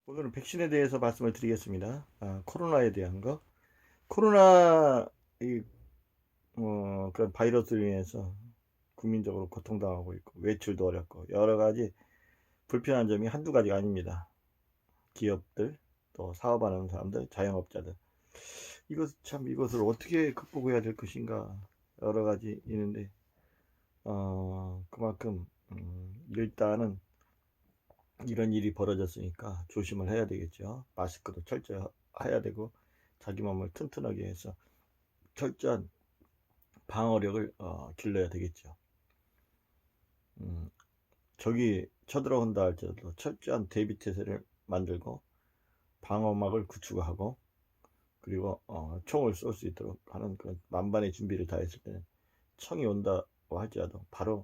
오늘은 백신에 대해서 말씀을 드리겠습니다. 코로나에 대한 거. 코로나 이 그런 바이러스로 인해서 국민적으로 고통당하고 있고 외출도 어렵고 여러 가지 불편한 점이 한두 가지가 아닙니다. 기업들, 또 사업하는 사람들, 자영업자들. 이것을 어떻게 극복해야 될 것인가 여러 가지 있는데 그만큼 일단은 이런 일이 벌어졌으니까 조심을 해야 되겠죠. 마스크도 철저히 해야 되고 자기 몸을 튼튼하게 해서 철저한 방어력을 길러야 되겠죠. 적이 쳐들어온다 할지라도 철저한 대비태세를 만들고 방어막을 구축하고 그리고 총을 쏠 수 있도록 하는 그런 만반의 준비를 다했을 때는 청이 온다고 할지라도 바로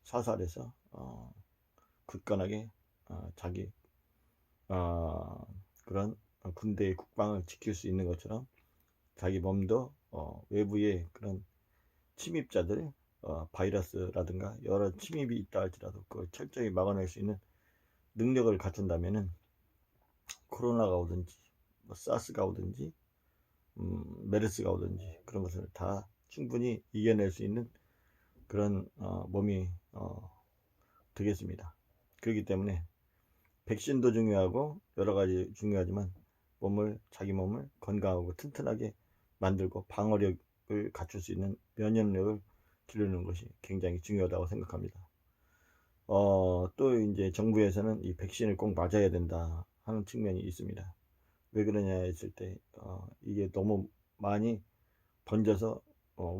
사살해서 굳건하게 자기 그런 군대의 국방을 지킬 수 있는 것처럼 자기 몸도 외부의 그런 침입자들, 바이러스라든가 여러 침입이 있다 할지라도 그걸 철저히 막아낼 수 있는 능력을 갖춘다면은 코로나가 오든지 뭐 사스가 오든지 메르스가 오든지 그런 것을 다 충분히 이겨낼 수 있는 그런 몸이 되겠습니다. 그렇기 때문에 백신도 중요하고 여러 가지 중요하지만 자기 몸을 건강하고 튼튼하게 만들고 방어력을 갖출 수 있는 면역력을 기르는 것이 굉장히 중요하다고 생각합니다. 또 이제 정부에서는 이 백신을 꼭 맞아야 된다 하는 측면이 있습니다. 왜 그러냐 했을 때 이게 너무 많이 번져서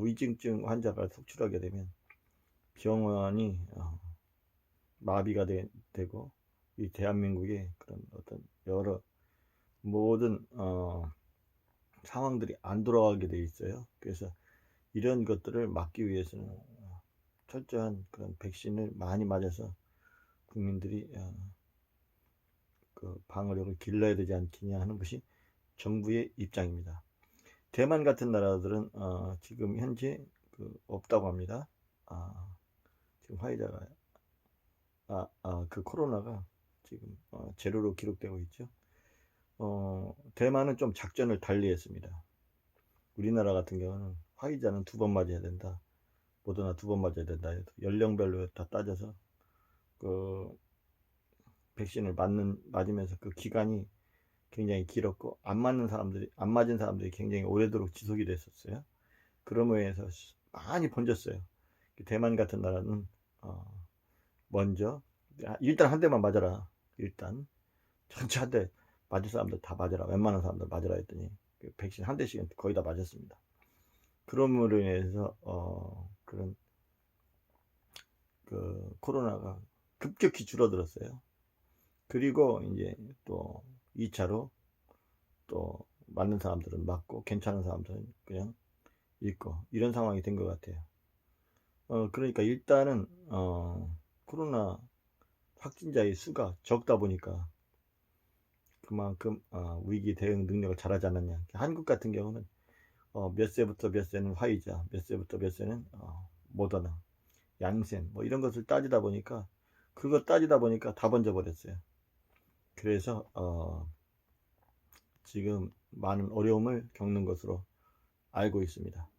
위중증 환자가 속출하게 되면 병원이 마비가 되고 이 대한민국의 그런 어떤 여러 모든 상황들이 안 돌아가게 돼 있어요. 그래서 이런 것들을 막기 위해서는 철저한 그런 백신을 많이 맞아서 국민들이 그 방어력을 길러야 되지 않겠냐 하는 것이 정부의 입장입니다. 대만 같은 나라들은 지금 현재 없다고 합니다. 지금 화이자가 그 코로나가 지금 제로로 기록되고 있죠. 대만은 좀 작전을 달리 했습니다. 우리나라 같은 경우는 화이자는 2번 맞아야 된다. 모더나 2번 맞아야 된다. 연령별로 다 따져서 그 백신을 맞으면서 그 기간이 굉장히 길었고 안 맞은 사람들이 굉장히 오래도록 지속이 됐었어요. 그럼으로 인해서 많이 번졌어요. 대만 같은 나라는 먼저 일단 한 대만 맞아라. 일단 전체 한 대 맞을 사람들 다 맞아라. 웬만한 사람들 맞아라 했더니 백신 한 대씩은 거의 다 맞았습니다. 그럼으로 인해서 그런 그 코로나가 급격히 줄어들었어요. 그리고 이제 또 2차로 또 맞는 사람들은 맞고 괜찮은 사람들은 그냥 있고 이런 상황이 된 것 같아요. 그러니까 일단은 코로나 확진자의 수가 적다 보니까 그만큼 위기 대응 능력을 잘하지 않았냐. 한국 같은 경우는 몇 세부터 몇 세는 화이자, 몇 세부터 몇 세는 모더나, 양센 뭐 이런 것을 따지다 보니까 그거 따지다 보니까 다 번져버렸어요. 그래서 지금 많은 어려움을 겪는 것으로 알고 있습니다.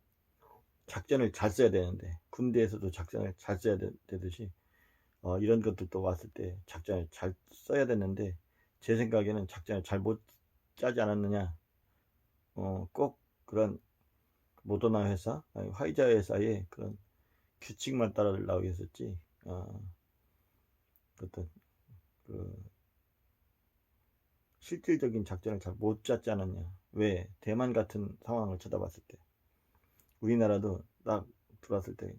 작전을 잘 써야 되는데 군대에서도 작전을 잘 써야 되듯이 이런 것들도 왔을 때 작전을 잘 써야 되는데 제 생각에는 작전을 잘 못 짜지 않았느냐. 꼭 그런 모더나 회사, 아니, 화이자 회사의 그런 규칙만 따라가려고 했었지. 어떤 그 실질적인 작전을 잘 못 짰지 않았냐. 왜? 대만 같은 상황을 쳐다봤을 때 우리나라도 딱 들어왔을 때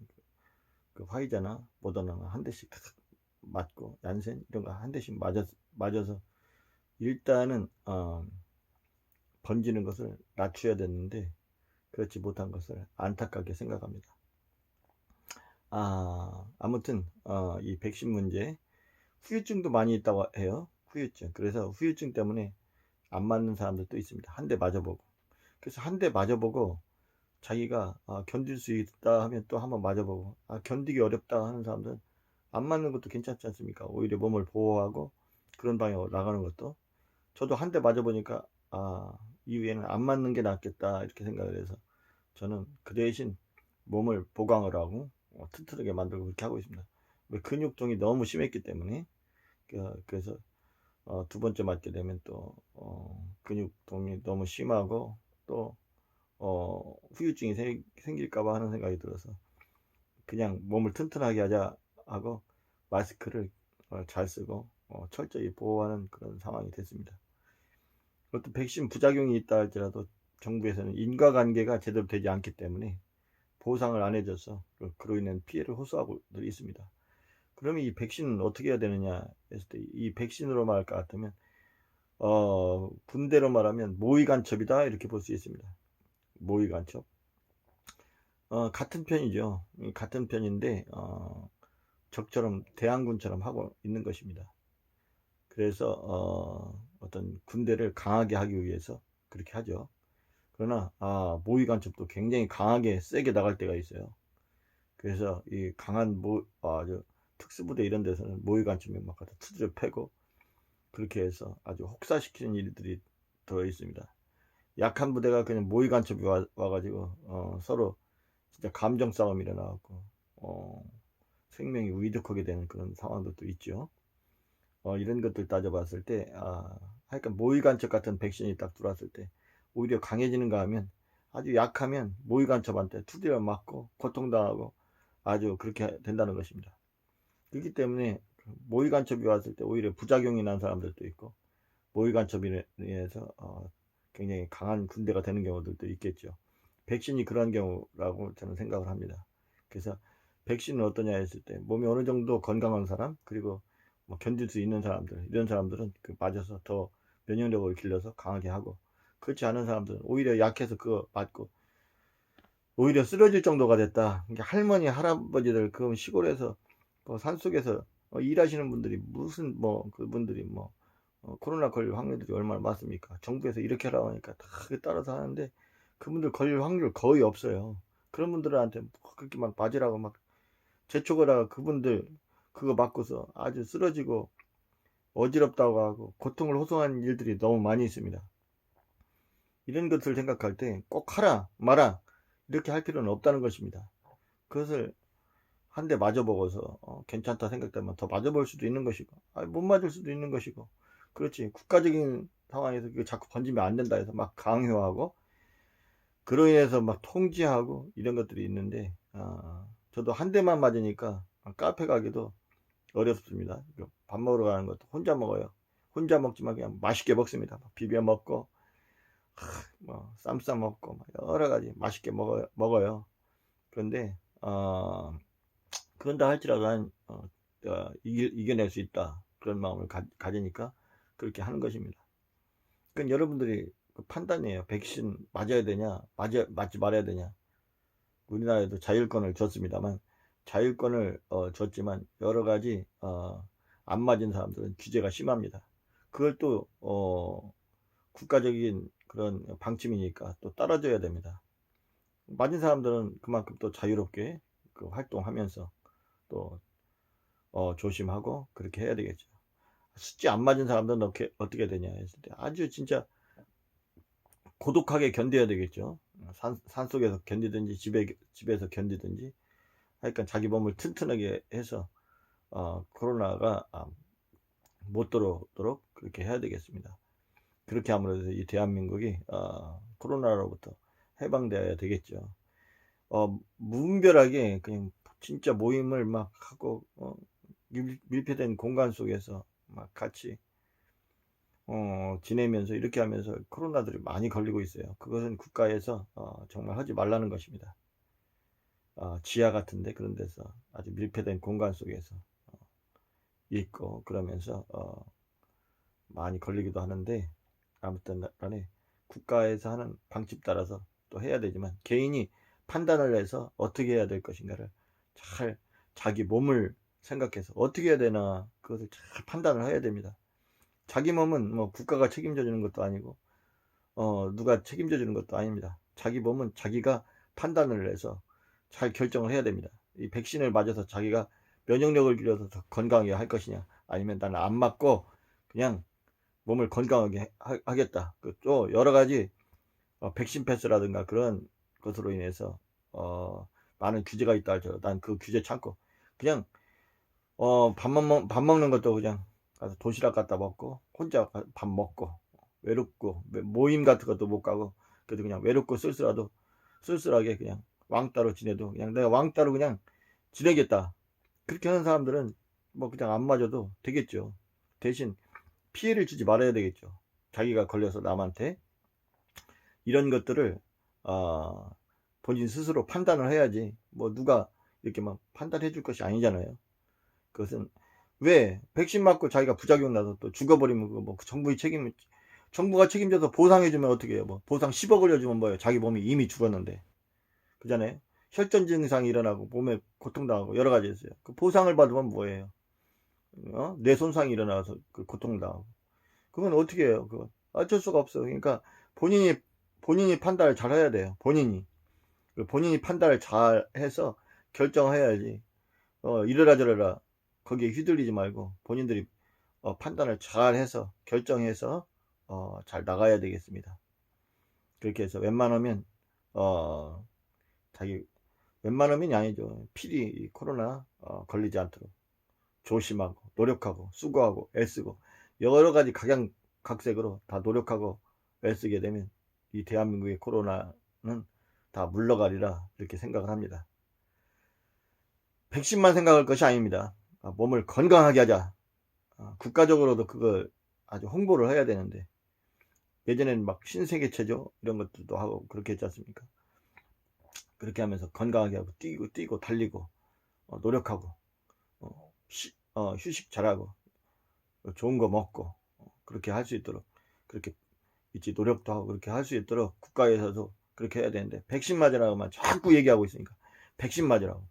그 화이자나 모더나가 한 대씩 맞고 얀센 이런 거 한 대씩 맞아서 일단은 번지는 것을 낮춰야 됐는데 그렇지 못한 것을 안타깝게 생각합니다. 아무튼 이 백신 문제 후유증도 많이 있다고 해요. 후유증. 그래서 후유증 때문에 안 맞는 사람들도 있습니다. 한 대 맞아보고. 그래서 한 대 맞아보고 자기가 견딜 수 있다 하면 또 한번 맞아보고 견디기 어렵다 하는 사람들은 안 맞는 것도 괜찮지 않습니까? 오히려 몸을 보호하고 그런 방향으로 나가는 것도 저도 한 대 맞아보니까 이후에는 안 맞는 게 낫겠다 이렇게 생각을 해서 저는 그 대신 몸을 보강을 하고 튼튼하게 만들고 그렇게 하고 있습니다. 근육통이 너무 심했기 때문에 그래서 두 번째 맞게 되면 또 근육통이 너무 심하고 또 후유증이 생길까봐 하는 생각이 들어서 그냥 몸을 튼튼하게 하자 하고 마스크를 잘 쓰고 철저히 보호하는 그런 상황이 됐습니다. 그것도 백신 부작용이 있다 할지라도 정부에서는 인과관계가 제대로 되지 않기 때문에 보상을 안 해줘서 그로 인한 피해를 호소하고 있습니다. 그러면 이 백신은 어떻게 해야 되느냐 했을 때 이 백신으로 말할 것 같으면 군대로 말하면 모의간첩이다 이렇게 볼 수 있습니다. 모의간첩. 같은 편이죠. 같은 편인데 적처럼 대항군처럼 하고 있는 것입니다. 그래서 어떤 군대를 강하게 하기 위해서 그렇게 하죠. 그러나 모의간첩도 굉장히 강하게 세게 나갈 때가 있어요. 그래서 이 강한 특수부대 이런 데서는 모의간첩이 막 갖다 두드려 패고 그렇게 해서 아주 혹사시키는 일들이 더 있습니다. 약한 부대가 그냥 모의간첩이 와가지고 서로 진짜 감정 싸움이 일어나고 생명이 위독하게 되는 그런 상황들도 있죠. 이런 것들 따져봤을 때 하여간 모의간첩 같은 백신이 딱 들어왔을 때 오히려 강해지는가 하면 아주 약하면 모의간첩한테 두드려 맞고 고통당하고 아주 그렇게 된다는 것입니다. 그렇기 때문에 모의간첩이 왔을 때 오히려 부작용이 난 사람들도 있고 모의간첩에 의해서 굉장히 강한 군대가 되는 경우들도 있겠죠. 백신이 그런 경우라고 저는 생각을 합니다. 그래서 백신은 어떠냐 했을 때 몸이 어느 정도 건강한 사람 그리고 뭐 견딜 수 있는 사람들 이런 사람들은 맞아서 더 면역력을 길러서 강하게 하고 그렇지 않은 사람들은 오히려 약해서 그거 맞고 오히려 쓰러질 정도가 됐다. 그러니까 할머니 할아버지들 그 시골에서 산속에서 일하시는 분들이 무슨 그분들이 코로나 걸릴 확률들이 얼마나 많습니까? 정부에서 이렇게 하라고 하니까 다 따라서 하는데 그분들 걸릴 확률 거의 없어요. 그런 분들한테 그렇게 막 맞으라고 막 재촉을 하고 그분들 그거 맞고서 아주 쓰러지고 어지럽다고 하고 고통을 호소하는 일들이 너무 많이 있습니다. 이런 것을 생각할 때 꼭 하라 마라 이렇게 할 필요는 없다는 것입니다. 그것을 한 대 맞아보고서 괜찮다 생각되면 더 맞아볼 수도 있는 것이고 못 맞을 수도 있는 것이고 그렇지 국가적인 상황에서 그게 자꾸 번지면 안 된다 해서 막 강요하고 그로 인해서 막 통제하고 이런 것들이 있는데 저도 한 대만 맞으니까 카페 가기도 어렵습니다. 밥 먹으러 가는 것도 혼자 먹어요. 혼자 먹지만 그냥 맛있게 먹습니다. 비벼 먹고 쌈 싸 먹고 여러 가지 맛있게 먹어요. 그런데 그런다 할지라도 난 이겨낼 수 있다 그런 마음을 가지니까 그렇게 하는 것입니다. 그건 여러분들이 판단이에요. 백신 맞아야 되냐 맞지 말아야 되냐. 우리나라에도 자율권을 줬습니다만 자율권을 줬지만 여러 가지 안 맞은 사람들은 규제가 심합니다. 그걸 또 국가적인 그런 방침이니까 또 따라줘야 됩니다. 맞은 사람들은 그만큼 또 자유롭게 활동하면서 또 조심하고 그렇게 해야 되겠죠. 숫지 안 맞은 사람들은 어떻게 되냐 했을 때 아주 진짜 고독하게 견뎌야 되겠죠. 산속에서 견디든지 집에서 견디든지 하여간 자기 몸을 튼튼하게 해서 코로나가 못 들어오도록 그렇게 해야 되겠습니다. 그렇게 함으로써 이 대한민국이 코로나로부터 해방되어야 되겠죠. 무분별하게 그냥 진짜 모임을 막 하고 밀폐된 공간 속에서 막 같이 지내면서 이렇게 하면서 코로나들이 많이 걸리고 있어요. 그것은 국가에서 정말 하지 말라는 것입니다. 지하 같은데 그런 데서 아주 밀폐된 공간 속에서 있고 그러면서 많이 걸리기도 하는데 아무튼 간에 국가에서 하는 방침 따라서 또 해야 되지만 개인이 판단을 해서 어떻게 해야 될 것인가를 잘 자기 몸을 생각해서 어떻게 해야 되나 그것을 잘 판단을 해야 됩니다. 자기 몸은 뭐 국가가 책임져 주는 것도 아니고 누가 책임져 주는 것도 아닙니다. 자기 몸은 자기가 판단을 해서 잘 결정을 해야 됩니다. 이 백신을 맞아서 자기가 면역력을 길러서 더 건강하게 할 것이냐 아니면 나는 안 맞고 그냥 몸을 건강하게 하겠다. 또 여러 가지 백신 패스라든가 그런 것으로 인해서 많은 규제가 있다 할지라도 난 그 규제 참고 그냥 밥 먹는 것도 그냥 가서 도시락 갖다 먹고 혼자 밥 먹고 외롭고 모임 같은 것도 못 가고 그래도 그냥 외롭고 쓸쓸하게 그냥 왕따로 지내도 그냥 내가 왕따로 그냥 지내겠다. 그렇게 하는 사람들은 뭐 그냥 안 맞아도 되겠죠. 대신 피해를 주지 말아야 되겠죠. 자기가 걸려서 남한테 이런 것들을 본인 스스로 판단을 해야지 뭐 누가 이렇게 막 판단해 줄 것이 아니잖아요. 그것은 왜 백신 맞고 자기가 부작용 나서 또 죽어버리면 뭐 정부가 책임져서 보상해 주면 어떻게 해요? 뭐 보상 10억 올려주면 뭐예요? 자기 몸이 이미 죽었는데. 그잖아요. 혈전 증상이 일어나고 몸에 고통당하고 여러 가지 있어요. 그 보상을 받으면 뭐예요? 뇌 손상이 일어나서 그 고통당하고. 그건 어떻게 해요? 그건 어쩔 수가 없어. 그러니까 본인이 판단을 잘 해야 돼요. 본인이 판단을 잘 해서 결정해야지. 이래라 저래라 거기에 휘둘리지 말고 본인들이 판단을 잘 해서 결정해서 잘 나가야 되겠습니다. 그렇게 해서 웬만하면 자기 웬만하면이 아니죠. 필히 코로나 걸리지 않도록 조심하고 노력하고 수고하고 애쓰고 여러 가지 각양각색으로 다 노력하고 애쓰게 되면 이 대한민국의 코로나는 다 물러가리라 이렇게 생각을 합니다. 백신만 생각할 것이 아닙니다. 몸을 건강하게 하자. 국가적으로도 그걸 아주 홍보를 해야 되는데 예전에는 막 신세계체조 이런 것들도 하고 그렇게 했지 않습니까? 그렇게 하면서 건강하게 하고 뛰고 달리고 노력하고 휴식 잘하고 좋은 거 먹고 그렇게 할 수 있도록 그렇게 있지 노력도 하고 그렇게 할 수 있도록 국가에서도 그렇게 해야 되는데 백신 맞으라고만 자꾸 얘기하고 있으니까 백신 맞으라고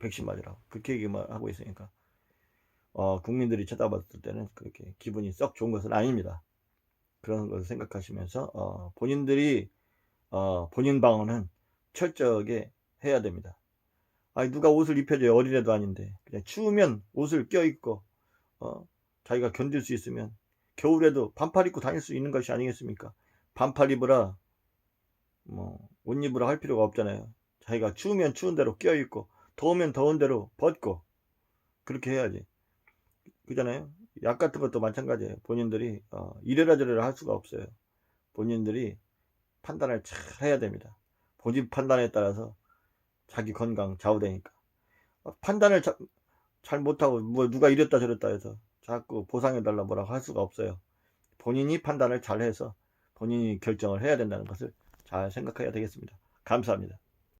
그렇게 얘기만 하고 있으니까 국민들이 쳐다봤을 때는 그렇게 기분이 썩 좋은 것은 아닙니다. 그런 것을 생각하시면서 본인들이 본인 방어는 철저하게 해야 됩니다. 아니 누가 옷을 입혀줘요. 어린애도 아닌데 그냥 추우면 옷을 껴입고 자기가 견딜 수 있으면 겨울에도 반팔 입고 다닐 수 있는 것이 아니겠습니까? 반팔 입으라 뭐 옷 입으라 할 필요가 없잖아요. 자기가 추우면 추운 대로 껴입고 더우면 더운 대로 벗고 그렇게 해야지. 그잖아요. 약 같은 것도 마찬가지예요. 본인들이 이래라 저래라 할 수가 없어요. 본인들이 판단을 잘 해야 됩니다. 본인 판단에 따라서 자기 건강 좌우되니까 판단을 잘 못하고 뭐 누가 이랬다 저랬다 해서 자꾸 보상해달라 뭐라고 할 수가 없어요. 본인이 판단을 잘 해서 본인이 결정을 해야 된다는 것을 잘 생각해야 되겠습니다. 감사합니다.